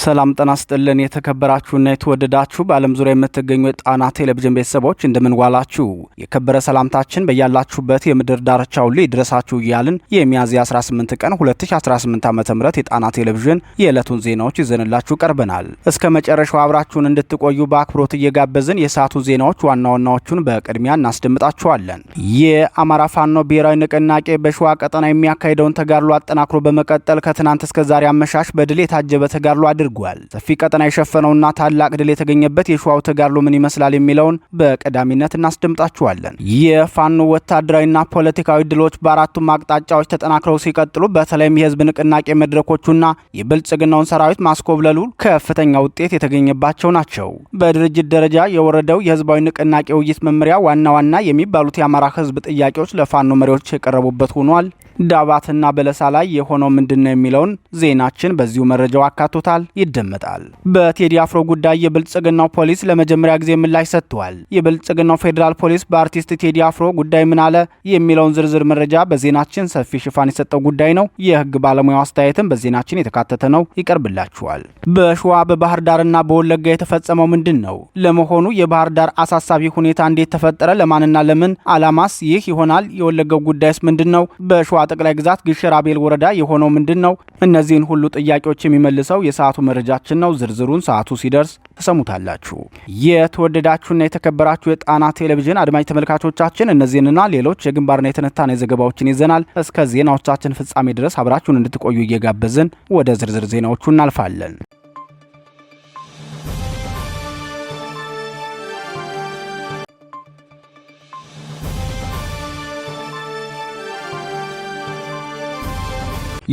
ሰላም ጤና ይስጥልን የተከበራችሁና የተወደዳችሁ በዓለም ዙሪያ የምትገኙ የጣና ቴሌቪዥን ቤተሰቦች እንደምንዋላችሁ የከበረ ሰላምታችን በያላችሁበት የምድር ዳርቻ ሁሉ ይድረሳችሁ እያልን የሚያዝያ 18 ቀን 2018 ዓ.ም የጣና ቴሌቪዥን የዕለቱን ዜናዎች ይዘንላችሁ ቀርበናል። እስከ መጨረሻው አብራችሁን እንድትቆዩ በአክብሮት እየጋበዝን የሰዓቱ ዜናዎች ዋና ዋናዎቹን በቅድሚያ እናስደምጣችኋለን። የአማራ ፋኖ ብሔራዊ ንቅናቄ በሸዋ ቀጠና የሚያካሂደውን ተጋድሎ አጠናክሮ በመቀጠል ከትናንት እስከ ዛሬ አመሻሽ በድል የታጀበ ተጋድሎ አድርጓል። ሰፊ ቀጠና የሸፈነውና ታላቅ ድል የተገኘበት የሸዋው ተጋድሎ ምን ይመስላል የሚለውን በቀዳሚነት እናስደምጣችኋለን። የፋኖ ወታደራዊና ፖለቲካዊ ድሎች በአራቱም አቅጣጫዎች ተጠናክረው ሲቀጥሉ በተለይም የህዝብ ንቅናቄ መድረኮቹና የብልጽግናውን ሰራዊት ማስኮብለሉ ከፍተኛ ውጤት የተገኘባቸው ናቸው። በድርጅት ደረጃ የወረደው የህዝባዊ ንቅናቄ ውይይት መመሪያ ዋና ዋና የሚባሉት የአማራ ህዝብ ጥያቄዎች ለፋኖ መሪዎች የቀረቡበት ሆኗል። ዳባትና በለሳ ላይ የሆነው ምንድነው የሚለውን ዜናችን በዚሁ መረጃው አካቶታል፣ ይደመጣል። በቴዲ አፍሮ ጉዳይ የብልጽግናው ፖሊስ ለመጀመሪያ ጊዜ ምላሽ ሰጥቷል። የብልጽግናው ፌዴራል ፖሊስ በአርቲስት ቴዲ አፍሮ ጉዳይ ምን አለ የሚለውን ዝርዝር መረጃ በዜናችን ሰፊ ሽፋን የሰጠው ጉዳይ ነው። የህግ ባለሙያው አስተያየትም በዜናችን የተካተተ ነው፣ ይቀርብላችኋል። በሸዋ በባህር ዳርና በወለጋ የተፈጸመው ምንድን ነው? ለመሆኑ የባህር ዳር አሳሳቢ ሁኔታ እንዴት ተፈጠረ? ለማንና ለምን አላማስ ይህ ይሆናል? የወለጋው ጉዳይስ ምንድን ነው? በሸዋ ጠቅላይ ግዛት ግሽ ራቤል ወረዳ የሆነው ምንድን ነው? እነዚህን ሁሉ ጥያቄዎች የሚመልሰው የሰዓቱ መረጃችን ነው። ዝርዝሩን ሰዓቱ ሲደርስ ተሰሙታላችሁ። የተወደዳችሁና የተከበራችሁ የጣና ቴሌቪዥን አድማጭ ተመልካቾቻችን እነዚህንና ሌሎች የግንባርና የትንታኔ ዘገባዎችን ይዘናል። እስከ ዜናዎቻችን ፍጻሜ ድረስ አብራችሁን እንድትቆዩ እየጋበዝን ወደ ዝርዝር ዜናዎቹ እናልፋለን።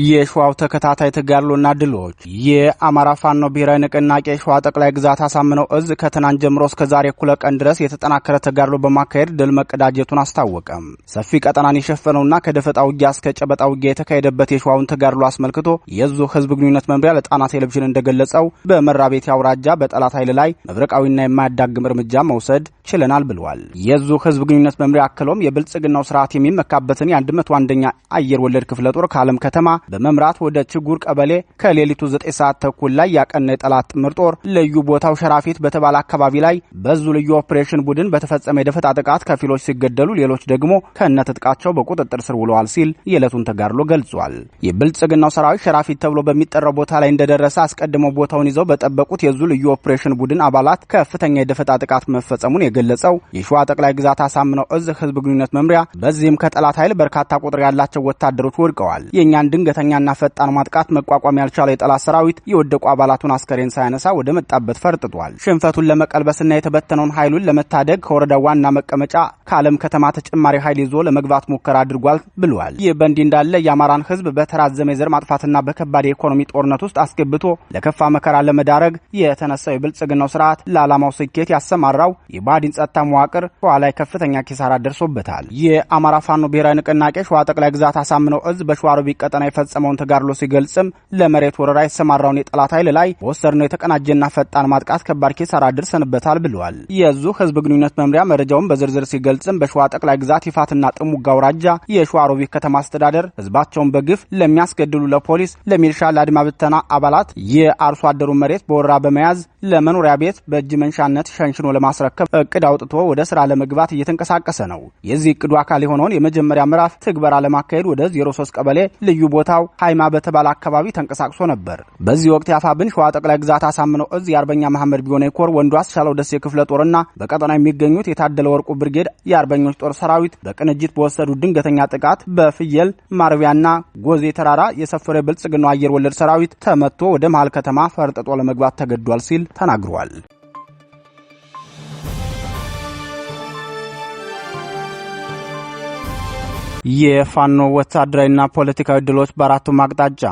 የሸዋው ተከታታይ ተጋድሎና ድሎች። የአማራ ፋኖ ብሔራዊ ንቅናቄ ሸዋ ጠቅላይ ግዛት አሳምነው እዝ ከትናንት ጀምሮ እስከ ዛሬ እኩለ ቀን ድረስ የተጠናከረ ተጋድሎ በማካሄድ ድል መቀዳጀቱን አስታወቀም። ሰፊ ቀጠናን የሸፈነውና ከደፈጣ ውጊያ እስከ ጨበጣ ውጊያ የተካሄደበት የሸዋውን ተጋድሎ አስመልክቶ የዙ ህዝብ ግንኙነት መምሪያ ለጣና ቴሌቪዥን እንደገለጸው በመራቤቴ አውራጃ በጠላት ኃይል ላይ መብረቃዊና የማያዳግም እርምጃ መውሰድ ችለናል ብለዋል። የዙ ህዝብ ግንኙነት መምሪያ አክሎም የብልጽግናው ስርዓት የሚመካበትን የ101ኛ አየር ወለድ ክፍለ ጦር ከዓለም ከተማ በመምራት ወደ ችጉር ቀበሌ ከሌሊቱ 9 ሰዓት ተኩል ላይ ያቀና የጠላት ጥምር ጦር ልዩ ቦታው ሸራፊት በተባለ አካባቢ ላይ በዙ ልዩ ኦፕሬሽን ቡድን በተፈጸመ የደፈጣ ጥቃት ከፊሎች ሲገደሉ ሌሎች ደግሞ ከነትጥቃቸው በቁጥጥር ስር ውለዋል ሲል የዕለቱን ተጋድሎ ገልጿል። የብልጽግናው ሰራዊት ሸራፊት ተብሎ በሚጠራው ቦታ ላይ እንደደረሰ አስቀድመው ቦታውን ይዘው በጠበቁት የዙ ልዩ ኦፕሬሽን ቡድን አባላት ከፍተኛ የደፈጣ ጥቃት መፈጸሙን የገለጸው የሸዋ ጠቅላይ ግዛት አሳምነው እዝ ህዝብ ግንኙነት መምሪያ በዚህም ከጠላት ኃይል በርካታ ቁጥር ያላቸው ወታደሮች ወድቀዋል። የኛን ድንገተኛና ፈጣን ማጥቃት መቋቋም ያልቻለ የጠላት ሰራዊት የወደቁ አባላቱን አስከሬን ሳያነሳ ወደ መጣበት ፈርጥቷል። ሽንፈቱን ለመቀልበስና የተበተነውን ኃይሉን ለመታደግ ከወረዳ ዋና መቀመጫ ከዓለም ከተማ ተጨማሪ ኃይል ይዞ ለመግባት ሙከራ አድርጓል ብሏል። ይህ በእንዲህ እንዳለ የአማራን ህዝብ በተራዘመ የዘር ማጥፋትና በከባድ የኢኮኖሚ ጦርነት ውስጥ አስገብቶ ለከፋ መከራ ለመዳረግ የተነሳው የብልጽግናው ስርዓት ለዓላማው ስኬት ያሰማራው የባዲን ጸጥታ መዋቅር ሸዋ ላይ ከፍተኛ ኪሳራ ደርሶበታል። የአማራ ፋኖ ብሔራዊ ንቅናቄ ሸዋ ጠቅላይ ግዛት አሳምነው እዝ በሸዋሮቢት ቀጠና የፈጸመውን ተጋድሎ ሲገልጽም ለመሬት ወረራ የተሰማራውን የጠላት ኃይል ላይ በወሰድነው የተቀናጀና ፈጣን ማጥቃት ከባድ ኪሳራ ደርሰንበታል ብለዋል። የዙ ህዝብ ግንኙነት መምሪያ መረጃውን በዝርዝር ሲገልጽም በሸዋ ጠቅላይ ግዛት ይፋትና ጥሙጋ አውራጃ የሸዋሮቢት ከተማ አስተዳደር ህዝባቸውን በግፍ ለሚያስገድሉ ለፖሊስ፣ ለሚልሻ፣ ለአድማ ብተና አባላት የአርሶ አደሩ መሬት በወረራ በመያዝ ለመኖሪያ ቤት በእጅ መንሻነት ሸንሽኖ ለማስረከብ እቅድ አውጥቶ ወደ ስራ ለመግባት እየተንቀሳቀሰ ነው። የዚህ እቅዱ አካል የሆነውን የመጀመሪያ ምዕራፍ ትግበራ ለማካሄድ ወደ 03 ቀበሌ ልዩ ቦታው ሃይማ በተባለ አካባቢ ተንቀሳቅሶ ነበር። በዚህ ወቅት ያፋብን ሸዋ ጠቅላይ ግዛት አሳምነው እዝ የአርበኛ መሐመድ ቢሆነ ኮር ወንዱ አስቻለው ደሴ ክፍለ ጦርና በቀጠናው የሚገኙት የታደለ ወርቁ ብርጌድ የአርበኞች ጦር ሰራዊት በቅንጅት በወሰዱ ድንገተኛ ጥቃት በፍየል ማርቢያና ጎዜ ተራራ የሰፈረ ብልጽግናው አየር ወለድ ሰራዊት ተመቶ ወደ መሃል ከተማ ፈርጥጦ ለመግባት ተገዷል ሲል ተናግሯል። የፋኖ ወታደራዊና ፖለቲካዊ ድሎች በአራቱም አቅጣጫ።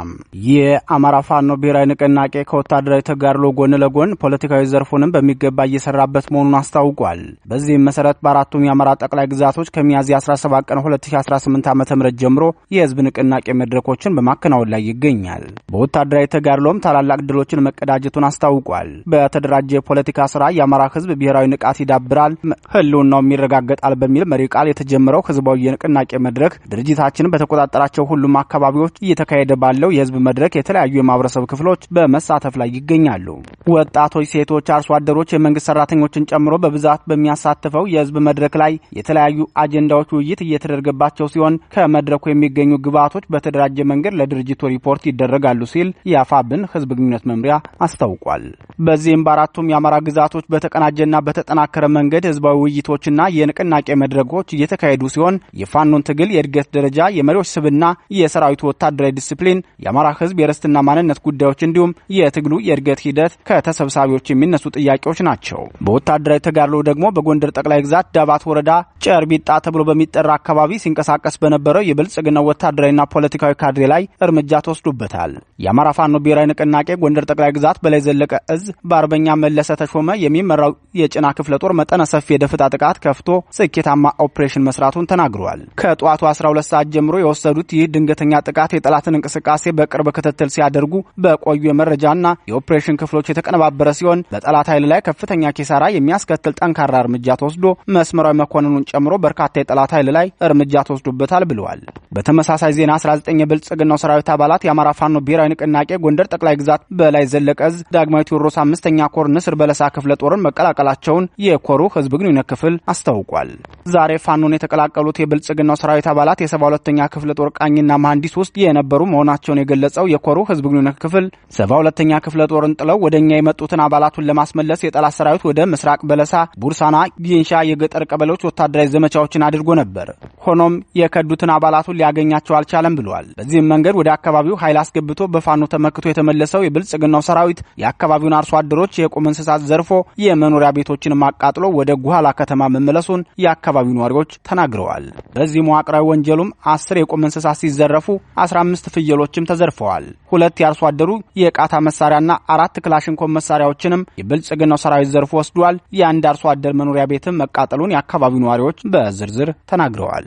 የአማራ ፋኖ ብሔራዊ ንቅናቄ ከወታደራዊ ተጋድሎ ጎን ለጎን ፖለቲካዊ ዘርፉንም በሚገባ እየሰራበት መሆኑን አስታውቋል። በዚህም መሰረት በአራቱም የአማራ ጠቅላይ ግዛቶች ከሚያዝያ 17 ቀን 2018 ዓ.ም ጀምሮ የህዝብ ንቅናቄ መድረኮችን በማከናወን ላይ ይገኛል። በወታደራዊ ተጋድሎም ታላላቅ ድሎችን መቀዳጀቱን አስታውቋል። በተደራጀ የፖለቲካ ስራ የአማራ ህዝብ ብሔራዊ ንቃት ይዳብራል፣ ህልውናው ይረጋገጣል በሚል መሪ ቃል የተጀመረው ህዝባዊ የንቅናቄ መድረክ መድረክ ድርጅታችን በተቆጣጠራቸው ሁሉም አካባቢዎች እየተካሄደ ባለው የህዝብ መድረክ የተለያዩ የማህበረሰብ ክፍሎች በመሳተፍ ላይ ይገኛሉ። ወጣቶች፣ ሴቶች፣ አርሶ አደሮች፣ የመንግስት ሰራተኞችን ጨምሮ በብዛት በሚያሳትፈው የህዝብ መድረክ ላይ የተለያዩ አጀንዳዎች ውይይት እየተደረገባቸው ሲሆን ከመድረኩ የሚገኙ ግብዓቶች በተደራጀ መንገድ ለድርጅቱ ሪፖርት ይደረጋሉ ሲል የአፋብን ህዝብ ግንኙነት መምሪያ አስታውቋል። በዚህም በአራቱም የአማራ ግዛቶች በተቀናጀና በተጠናከረ መንገድ ህዝባዊ ውይይቶችና የንቅናቄ መድረኮች እየተካሄዱ ሲሆን የፋኖን ትግል የእድገት ደረጃ፣ የመሪዎች ስብና፣ የሰራዊቱ ወታደራዊ ዲሲፕሊን፣ የአማራ ህዝብ የርስትና ማንነት ጉዳዮች እንዲሁም የትግሉ የእድገት ሂደት ከተሰብሳቢዎች የሚነሱ ጥያቄዎች ናቸው። በወታደራዊ ተጋድሎ ደግሞ በጎንደር ጠቅላይ ግዛት ዳባት ወረዳ ጨርቢጣ ተብሎ በሚጠራ አካባቢ ሲንቀሳቀስ በነበረው የብልጽግናው ወታደራዊና ፖለቲካዊ ካድሬ ላይ እርምጃ ተወስዶበታል። የአማራ ፋኖ ብሔራዊ ንቅናቄ ጎንደር ጠቅላይ ግዛት በላይ ዘለቀ እዝ በአርበኛ መለሰ ተሾመ የሚመራው የጭና ክፍለ ጦር መጠነ ሰፊ የደፈጣ ጥቃት ከፍቶ ስኬታማ ኦፕሬሽን መስራቱን ተናግሯል። ከጠዋቱ 12 ሰዓት ጀምሮ የወሰዱት ይህ ድንገተኛ ጥቃት የጠላትን እንቅስቃሴ በቅርብ ክትትል ሲያደርጉ በቆዩ የመረጃና የኦፕሬሽን ክፍሎች የተቀነባበረ ሲሆን በጠላት ኃይል ላይ ከፍተኛ ኪሳራ የሚያስከትል ጠንካራ እርምጃ ተወስዶ መስመራዊ መኮንኑን ጨምሮ በርካታ የጠላት ኃይል ላይ እርምጃ ተወስዶበታል ብለዋል። በተመሳሳይ ዜና 19 የብልጽግናው ሰራዊት አባላት የአማራ ፋኖ ብሔራዊ ንቅናቄ ጎንደር ጠቅላይ ግዛት በላይ ዘለቀ እዝ ዳግማዊ ቴዎድሮስ 5ኛ ኮር ንስር በለሳ ክፍለ ጦርን መቀላቀላቸውን የኮሩ ህዝብ ግንኙነት ክፍል አስታውቋል። ዛሬ ፋኖን የተቀላቀሉት የብልጽግናው ሰራዊት አባላት የ72ኛ ክፍለ ጦር ቃኝና መሐንዲስ ውስጥ የነበሩ መሆናቸውን የገለጸው የኮሩ ህዝብ ግንኙነት ክፍል 72ኛ ክፍለ ጦርን ጥለው ወደኛ የመጡትን አባላቱን ለማስመለስ የጠላት ሰራዊት ወደ ምስራቅ በለሳ፣ ቡርሳና፣ ጊንሻ የገጠር ቀበሌዎች ወታደራዊ ዘመቻዎችን አድርጎ ነበር። ሆኖም የከዱትን አባላቱን ሊያገኛቸው አልቻለም ብሏል። በዚህም መንገድ ወደ አካባቢው ኃይል አስገብቶ በፋኖ ተመክቶ የተመለሰው የብልጽግናው ሰራዊት የአካባቢውን አርሶ አደሮች የቁም እንስሳት ዘርፎ የመኖሪያ ቤቶችን ማቃጥሎ ወደ ጉሃላ ከተማ መመለሱን የአካባቢው ነዋሪዎች ተናግረዋል። በዚህ መዋቅራዊ ወንጀሉም 10 የቁም እንስሳት ሲዘረፉ 15 ፍየሎችም ተዘርፈዋል። 2 የአርሶ አደሩ የቃታ መሳሪያና 4 ክላሽንኮቭ መሳሪያዎችንም የብልጽግናው ሰራዊት ዘርፎ ወስዷል። የአንድ አርሶ አደር መኖሪያ ቤትም መቃጠሉን የአካባቢው ነዋሪዎች በዝርዝር ተናግረዋል።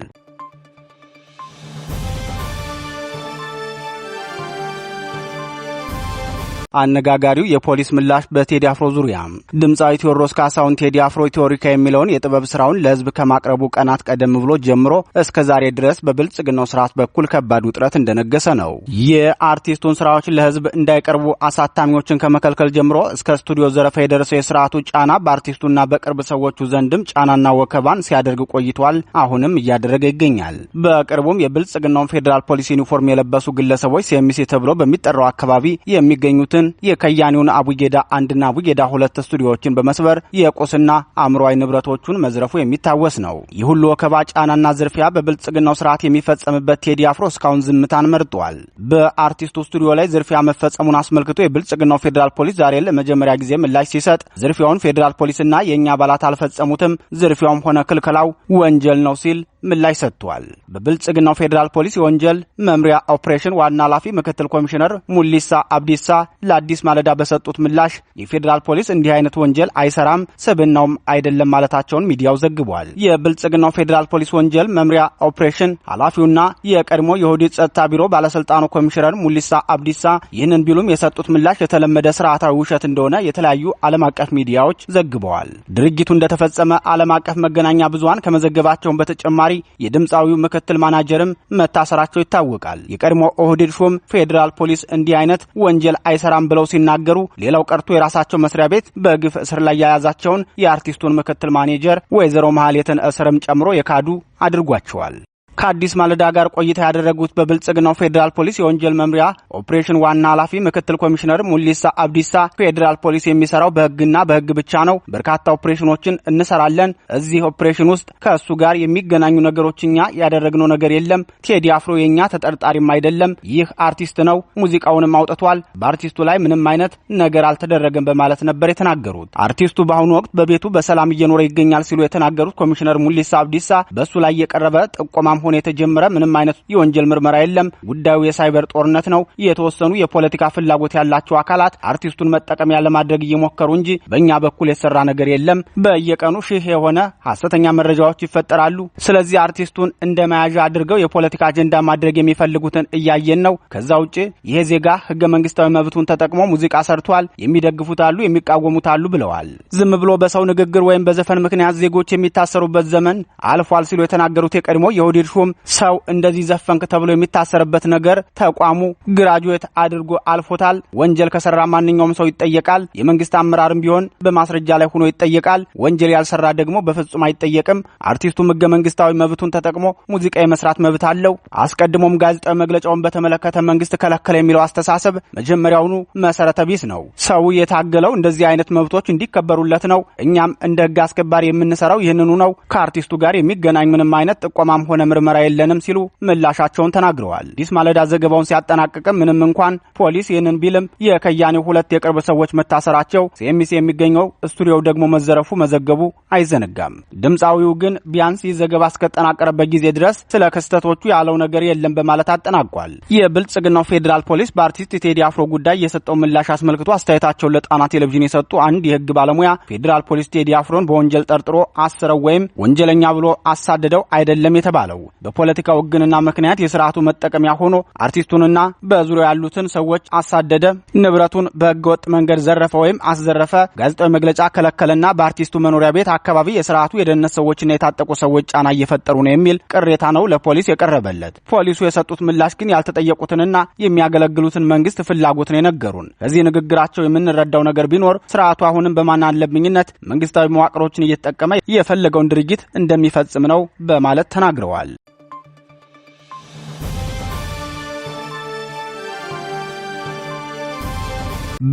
አነጋጋሪው የፖሊስ ምላሽ በቴዲ አፍሮ ዙሪያ። ድምጻዊ ቴዎድሮስ ካሳሁን ቴዲ አፍሮ ቴዎሪካ የሚለውን የጥበብ ስራውን ለህዝብ ከማቅረቡ ቀናት ቀደም ብሎ ጀምሮ እስከ ዛሬ ድረስ በብልጽግናው ስርዓት በኩል ከባድ ውጥረት እንደነገሰ ነው። የአርቲስቱን ስራዎች ለህዝብ እንዳይቀርቡ አሳታሚዎችን ከመከልከል ጀምሮ እስከ ስቱዲዮ ዘረፋ የደረሰው የስርዓቱ ጫና በአርቲስቱና በቅርብ ሰዎቹ ዘንድም ጫናና ወከባን ሲያደርግ ቆይቷል። አሁንም እያደረገ ይገኛል። በቅርቡም የብልጽግናውን ፌዴራል ፖሊስ ዩኒፎርም የለበሱ ግለሰቦች ሲኤምሲ ተብሎ በሚጠራው አካባቢ የሚገኙትን የከያኒውን አቡጌዳ 1ና አቡጌዳ 2 ስቱዲዮዎችን በመስበር የቁስና አእምሮአዊ ንብረቶቹን መዝረፉ የሚታወስ ነው። ይህ ሁሉ ወከባ፣ ጫናና ዝርፊያ በብልጽግናው ስርዓት የሚፈጸምበት ቴዲ አፍሮ እስካሁን ዝምታን መርጧል። በአርቲስቱ ስቱዲዮ ላይ ዝርፊያ መፈጸሙን አስመልክቶ የብልጽግናው ፌዴራል ፖሊስ ዛሬ ለመጀመሪያ ጊዜ ምላሽ ሲሰጥ ዝርፊያውን ፌዴራል ፖሊስና የኛ አባላት አልፈጸሙትም፣ ዝርፊያውም ሆነ ክልከላው ወንጀል ነው ሲል ምላሽ ሰጥቷል። በብልጽግናው ፌዴራል ፖሊስ የወንጀል መምሪያ ኦፕሬሽን ዋና ኃላፊ ምክትል ኮሚሽነር ሙሊሳ አብዲሳ ለአዲስ ማለዳ በሰጡት ምላሽ የፌዴራል ፖሊስ እንዲህ አይነት ወንጀል አይሰራም፣ ሰብናውም አይደለም ማለታቸውን ሚዲያው ዘግቧል። የብልጽግናው ፌዴራል ፖሊስ ወንጀል መምሪያ ኦፕሬሽን ኃላፊውና የቀድሞ የኦህዴድ ጸጥታ ቢሮ ባለስልጣኑ ኮሚሽነር ሙሊሳ አብዲሳ ይህንን ቢሉም የሰጡት ምላሽ የተለመደ ስርዓታዊ ውሸት እንደሆነ የተለያዩ ዓለም አቀፍ ሚዲያዎች ዘግበዋል። ድርጊቱ እንደተፈጸመ ዓለም አቀፍ መገናኛ ብዙሃን ከመዘገባቸውን በተጨማሪ የድምጻዊው ምክትል ማናጀርም መታሰራቸው ይታወቃል። የቀድሞ ኦህዴድ ሹም ፌዴራል ፖሊስ እንዲህ አይነት ወንጀል አይሰራም ብለው ሲናገሩ ሌላው ቀርቶ የራሳቸው መስሪያ ቤት በግፍ እስር ላይ ያያዛቸውን የአርቲስቱን ምክትል ማኔጀር ወይዘሮ መሐሌትን እስርም ጨምሮ የካዱ አድርጓቸዋል። ከአዲስ ማለዳ ጋር ቆይታ ያደረጉት በብልጽግናው ፌዴራል ፖሊስ የወንጀል መምሪያ ኦፕሬሽን ዋና ኃላፊ ምክትል ኮሚሽነር ሙሊሳ አብዲሳ ፌዴራል ፖሊስ የሚሰራው በህግና በህግ ብቻ ነው። በርካታ ኦፕሬሽኖችን እንሰራለን። እዚህ ኦፕሬሽን ውስጥ ከእሱ ጋር የሚገናኙ ነገሮችኛ ያደረግነው ነገር የለም። ቴዲ አፍሮ የኛ ተጠርጣሪም አይደለም። ይህ አርቲስት ነው። ሙዚቃውንም አውጥቷል። በአርቲስቱ ላይ ምንም አይነት ነገር አልተደረገም በማለት ነበር የተናገሩት። አርቲስቱ በአሁኑ ወቅት በቤቱ በሰላም እየኖረ ይገኛል ሲሉ የተናገሩት ኮሚሽነር ሙሊሳ አብዲሳ በእሱ ላይ የቀረበ ጥቆማም ሆነ የተጀመረ ምንም አይነት የወንጀል ምርመራ የለም። ጉዳዩ የሳይበር ጦርነት ነው። የተወሰኑ የፖለቲካ ፍላጎት ያላቸው አካላት አርቲስቱን መጠቀሚያ ለማድረግ እየሞከሩ እንጂ በእኛ በኩል የተሰራ ነገር የለም። በየቀኑ ሺህ የሆነ ሐሰተኛ መረጃዎች ይፈጠራሉ። ስለዚህ አርቲስቱን እንደ መያዣ አድርገው የፖለቲካ አጀንዳ ማድረግ የሚፈልጉትን እያየን ነው። ከዛ ውጪ ይሄ ዜጋ ህገ መንግስታዊ መብቱን ተጠቅሞ ሙዚቃ ሰርቷል። የሚደግፉት አሉ፣ የሚቃወሙት አሉ ብለዋል። ዝም ብሎ በሰው ንግግር ወይም በዘፈን ምክንያት ዜጎች የሚታሰሩበት ዘመን አልፏል ሲሉ የተናገሩት የቀድሞ የኦህዴድ ሹም ሰው እንደዚህ ዘፈንክ ተብሎ የሚታሰርበት ነገር ተቋሙ ግራጁዌት አድርጎ አልፎታል። ወንጀል ከሰራ ማንኛውም ሰው ይጠየቃል። የመንግስት አመራርም ቢሆን በማስረጃ ላይ ሆኖ ይጠየቃል። ወንጀል ያልሰራ ደግሞ በፍጹም አይጠየቅም። አርቲስቱም ህገ መንግስታዊ መብቱን ተጠቅሞ ሙዚቃ የመስራት መብት አለው። አስቀድሞም ጋዜጣዊ መግለጫውን በተመለከተ መንግስት ከለከለ የሚለው አስተሳሰብ መጀመሪያውኑ መሰረተ ቢስ ነው። ሰው የታገለው እንደዚህ አይነት መብቶች እንዲከበሩለት ነው። እኛም እንደ ህግ አስከባሪ የምንሰራው ይህንኑ ነው። ከአርቲስቱ ጋር የሚገናኝ ምንም አይነት ጥቆማም ሆነ ምርመራ የለንም ሲሉ ምላሻቸውን ተናግረዋል። አዲስ ማለዳ ዘገባውን ሲያጠናቅቅም ምንም እንኳን ፖሊስ ይህንን ቢልም የከያኔው ሁለት የቅርብ ሰዎች መታሰራቸው፣ ሲኤምሲ የሚገኘው ስቱዲዮው ደግሞ መዘረፉ መዘገቡ አይዘነጋም። ድምጻዊው ግን ቢያንስ ይህ ዘገባ እስከተጠናቀረበት ጊዜ ድረስ ስለ ክስተቶቹ ያለው ነገር የለም በማለት አጠናቋል። የብልጽግናው ፌዴራል ፖሊስ በአርቲስት ቴዲ አፍሮ ጉዳይ የሰጠው ምላሽ አስመልክቶ አስተያየታቸውን ለጣና ቴሌቪዥን የሰጡ አንድ የህግ ባለሙያ ፌዴራል ፖሊስ ቴዲ አፍሮን በወንጀል ጠርጥሮ አስረው ወይም ወንጀለኛ ብሎ አሳደደው አይደለም የተባለው በፖለቲካው ህግና ምክንያት የስርዓቱ መጠቀሚያ ሆኖ አርቲስቱንና በዙሪያው ያሉትን ሰዎች አሳደደ፣ ንብረቱን በህገወጥ መንገድ ዘረፈ ወይም አስዘረፈ፣ ጋዜጣዊ መግለጫ ከለከለና በአርቲስቱ መኖሪያ ቤት አካባቢ የስርዓቱ የደህንነት ሰዎችና የታጠቁ ሰዎች ጫና እየፈጠሩ ነው የሚል ቅሬታ ነው ለፖሊስ የቀረበለት። ፖሊሱ የሰጡት ምላሽ ግን ያልተጠየቁትንና የሚያገለግሉትን መንግስት ፍላጎት ነው የነገሩን። ከዚህ ንግግራቸው የምንረዳው ነገር ቢኖር ስርዓቱ አሁንም በማን አለብኝነት መንግስታዊ መዋቅሮችን እየተጠቀመ የፈለገውን ድርጊት እንደሚፈጽም ነው በማለት ተናግረዋል።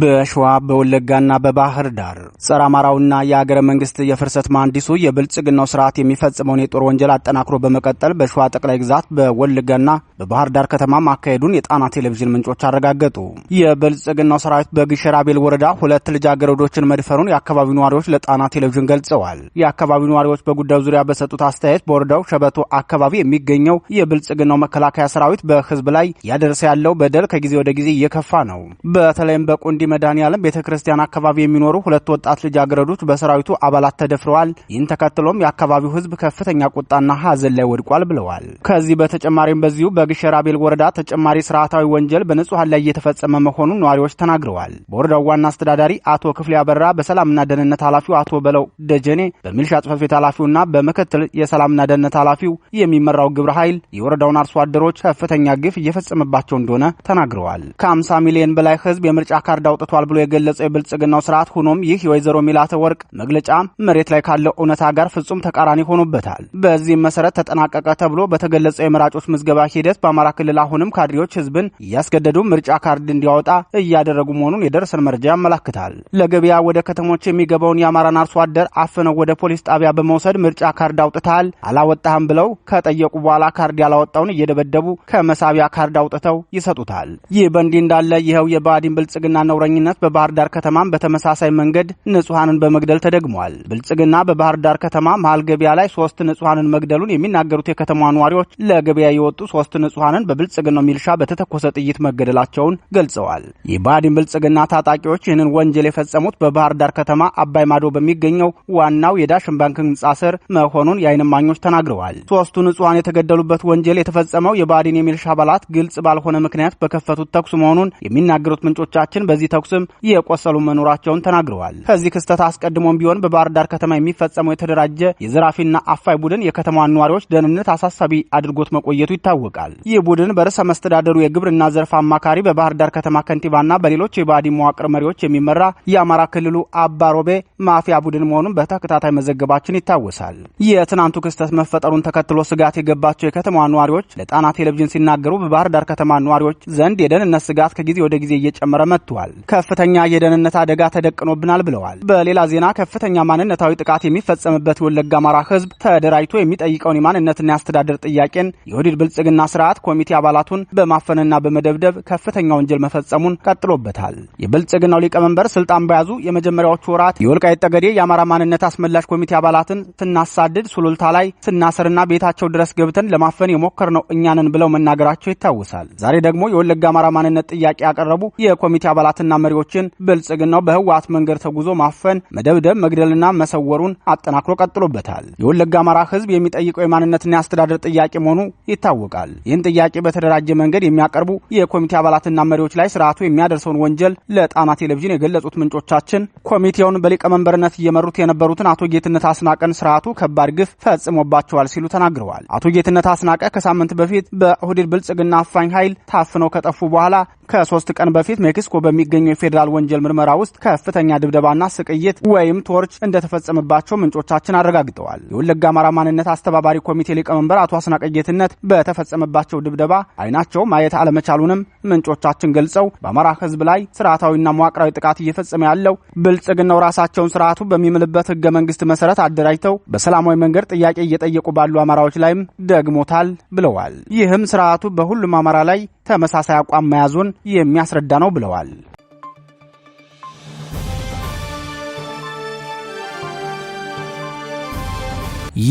በሸዋ በወለጋና በባህር ዳር ጸረ አማራውና የአገረ መንግስት የፍርሰት መሐንዲሱ የብልጽግናው ስርዓት የሚፈጽመውን የጦር ወንጀል አጠናክሮ በመቀጠል በሸዋ ጠቅላይ ግዛት በወለጋና በባህር ዳር ከተማ ማካሄዱን የጣና ቴሌቪዥን ምንጮች አረጋገጡ። የብልጽግናው ሰራዊት በግሸራቤል ወረዳ 2 ልጃገረዶችን መድፈሩን የአካባቢው ነዋሪዎች ለጣና ቴሌቪዥን ገልጸዋል። የአካባቢው ነዋሪዎች በጉዳዩ ዙሪያ በሰጡት አስተያየት በወረዳው ሸበቶ አካባቢ የሚገኘው የብልጽግናው መከላከያ ሰራዊት በህዝብ ላይ ያደረሰ ያለው በደል ከጊዜ ወደ ጊዜ እየከፋ ነው። በተለይም በቁንዲ መድኃኔዓለም ቤተክርስቲያን አካባቢ የሚኖሩ 2 ወጣት ልጃገረዶች በሰራዊቱ አባላት ተደፍረዋል። ይህን ተከትሎም የአካባቢው ህዝብ ከፍተኛ ቁጣና ሀዘን ላይ ወድቋል ብለዋል። ከዚህ በተጨማሪም በዚሁ በግሸራቤል ወረዳ ተጨማሪ ስርዓታዊ ወንጀል በንጹሃን ላይ እየተፈጸመ መሆኑን ነዋሪዎች ተናግረዋል። በወረዳው ዋና አስተዳዳሪ አቶ ክፍሌ አበራ፣ በሰላምና ደህንነት ኃላፊው አቶ በለው ደጀኔ፣ በሚልሻ ጽሕፈት ቤት ኃላፊውና በምክትል የሰላምና ደህንነት ኃላፊው የሚመራው ግብረ ኃይል የወረዳውን አርሶ አደሮች ከፍተኛ ግፍ እየፈጸመባቸው እንደሆነ ተናግረዋል። ከ50 ሚሊዮን በላይ ህዝብ የምርጫ ካርድ አውጥቷል ብሎ የገለጸው የብልጽግናው ስርዓት ሆኖም ይህ የወይዘሮ ሚላተ ወርቅ መግለጫ መሬት ላይ ካለው እውነታ ጋር ፍጹም ተቃራኒ ሆኖበታል። በዚህም መሰረት ተጠናቀቀ ተብሎ በተገለጸው የመራጮች ምዝገባ ሂደት በአማራ ክልል አሁንም ካድሬዎች ህዝብን እያስገደዱ ምርጫ ካርድ እንዲያወጣ እያደረጉ መሆኑን የደረሰን መረጃ ያመላክታል። ለገበያ ወደ ከተሞች የሚገባውን የአማራን አርሶ አደር አፍነው ወደ ፖሊስ ጣቢያ በመውሰድ ምርጫ ካርድ አውጥተሃል አላወጣህም ብለው ከጠየቁ በኋላ ካርድ ያላወጣውን እየደበደቡ ከመሳቢያ ካርድ አውጥተው ይሰጡታል። ይህ በእንዲህ እንዳለ ይኸው የባዲን ብልጽግና ነውረኝነት በባህር ዳር ከተማም በተመሳሳይ መንገድ ንጹሃንን በመግደል ተደግሟል። ብልጽግና በባህር ዳር ከተማ መሃል ገበያ ላይ 3 ንጹሃንን መግደሉን የሚናገሩት የከተማዋ ነዋሪዎች ለገበያ የወጡ 3 ንጹሃንን በብልጽግናው ሚልሻ በተተኮሰ ጥይት መገደላቸውን ገልጸዋል። የባዲን ብልጽግና ታጣቂዎች ይህንን ወንጀል የፈጸሙት በባህር ዳር ከተማ አባይ ማዶ በሚገኘው ዋናው የዳሽን ባንክ ህንጻ ስር መሆኑን የዓይን እማኞች ተናግረዋል። 3ቱ ንጹሃን የተገደሉበት ወንጀል የተፈጸመው የባዲን የሚልሻ አባላት ግልጽ ባልሆነ ምክንያት በከፈቱት ተኩስ መሆኑን የሚናገሩት ምንጮቻችን በዚህ ተኩስም የቆሰሉ መኖራቸውን ተናግረዋል። ከዚህ ክስተት አስቀድሞም ቢሆን በባህር ዳር ከተማ የሚፈጸመው የተደራጀ የዘራፊና አፋይ ቡድን የከተማዋን ነዋሪዎች ደህንነት አሳሳቢ አድርጎት መቆየቱ ይታወቃል። ይህ ቡድን በርዕሰ መስተዳደሩ የግብርና ዘርፍ አማካሪ በባህር ዳር ከተማ ከንቲባና በሌሎች የባዲን መዋቅር መሪዎች የሚመራ የአማራ ክልሉ አባሮቤ ማፊያ ቡድን መሆኑን በተከታታይ መዘገባችን ይታወሳል። የትናንቱ ክስተት መፈጠሩን ተከትሎ ስጋት የገባቸው የከተማዋ ነዋሪዎች ለጣና ቴሌቪዥን ሲናገሩ በባህር ዳር ከተማ ነዋሪዎች ዘንድ የደህንነት ስጋት ከጊዜ ወደ ጊዜ እየጨመረ መጥቷል። ከፍተኛ የደህንነት አደጋ ተደቅኖብናል ብለዋል። በሌላ ዜና ከፍተኛ ማንነታዊ ጥቃት የሚፈጸምበት የወለጋ አማራ ህዝብ ተደራጅቶ የሚጠይቀውን የማንነትና የአስተዳደር ጥያቄን የኦህዴድ ብልጽግና ስርዓት ኮሚቴ አባላቱን በማፈንና በመደብደብ ከፍተኛ ወንጀል መፈጸሙን ቀጥሎበታል። የብልጽግናው ሊቀመንበር ስልጣን በያዙ የመጀመሪያዎቹ ወራት የወልቃይት ጠገዴ የአማራ ማንነት አስመላሽ ኮሚቴ አባላትን ስናሳድድ ሱሉልታ ላይ ስናስርና ቤታቸው ድረስ ገብተን ለማፈን የሞከርነው እኛንን ብለው መናገራቸው ይታወሳል። ዛሬ ደግሞ የወለጋ አማራ ማንነት ጥያቄ ያቀረቡ የኮሚቴ አባላት አባላትና መሪዎችን ብልጽግናው በህወሓት መንገድ ተጉዞ ማፈን፣ መደብደብ፣ መግደልና መሰወሩን አጠናክሮ ቀጥሎበታል። የወለጋ አማራ ህዝብ የሚጠይቀው የማንነትና የአስተዳደር ጥያቄ መሆኑ ይታወቃል። ይህን ጥያቄ በተደራጀ መንገድ የሚያቀርቡ የኮሚቴ አባላትና መሪዎች ላይ ስርዓቱ የሚያደርሰውን ወንጀል ለጣና ቴሌቪዥን የገለጹት ምንጮቻችን ኮሚቴውን በሊቀመንበርነት እየመሩት የነበሩትን አቶ ጌትነት አስናቀን ስርዓቱ ከባድ ግፍ ፈጽሞባቸዋል ሲሉ ተናግረዋል። አቶ ጌትነት አስናቀ ከሳምንት በፊት በኦህዴድ ብልጽግና አፋኝ ኃይል ታፍነው ከጠፉ በኋላ ከ3 ቀን በፊት ሜክሲኮ በሚገኘው የፌዴራል ወንጀል ምርመራ ውስጥ ከፍተኛ ድብደባና ስቅይት ወይም ቶርች እንደተፈጸመባቸው ምንጮቻችን አረጋግጠዋል። የወለጋ አማራ ማንነት አስተባባሪ ኮሚቴ ሊቀመንበር አቶ አስናቀ ጌትነት በተፈጸመባቸው ድብደባ አይናቸው ማየት አለመቻሉንም ምንጮቻችን ገልጸው በአማራ ህዝብ ላይ ስርዓታዊና መዋቅራዊ ጥቃት እየፈጸመ ያለው ብልጽግናው ራሳቸውን ስርዓቱ በሚምልበት ህገ መንግስት መሰረት አደራጅተው በሰላማዊ መንገድ ጥያቄ እየጠየቁ ባሉ አማራዎች ላይም ደግሞታል ብለዋል። ይህም ስርዓቱ በሁሉም አማራ ላይ ተመሳሳይ አቋም መያዙን የሚያስረዳ ነው ብለዋል።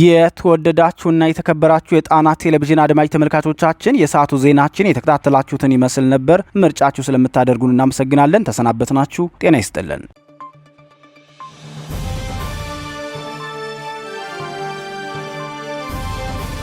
የተወደዳችሁና የተከበራችሁ የጣና ቴሌቪዥን አድማጭ ተመልካቾቻችን የሰዓቱ ዜናችን የተከታተላችሁትን ይመስል ነበር። ምርጫችሁ ስለምታደርጉን እናመሰግናለን። ተሰናበትናችሁ። ጤና ይስጥልን።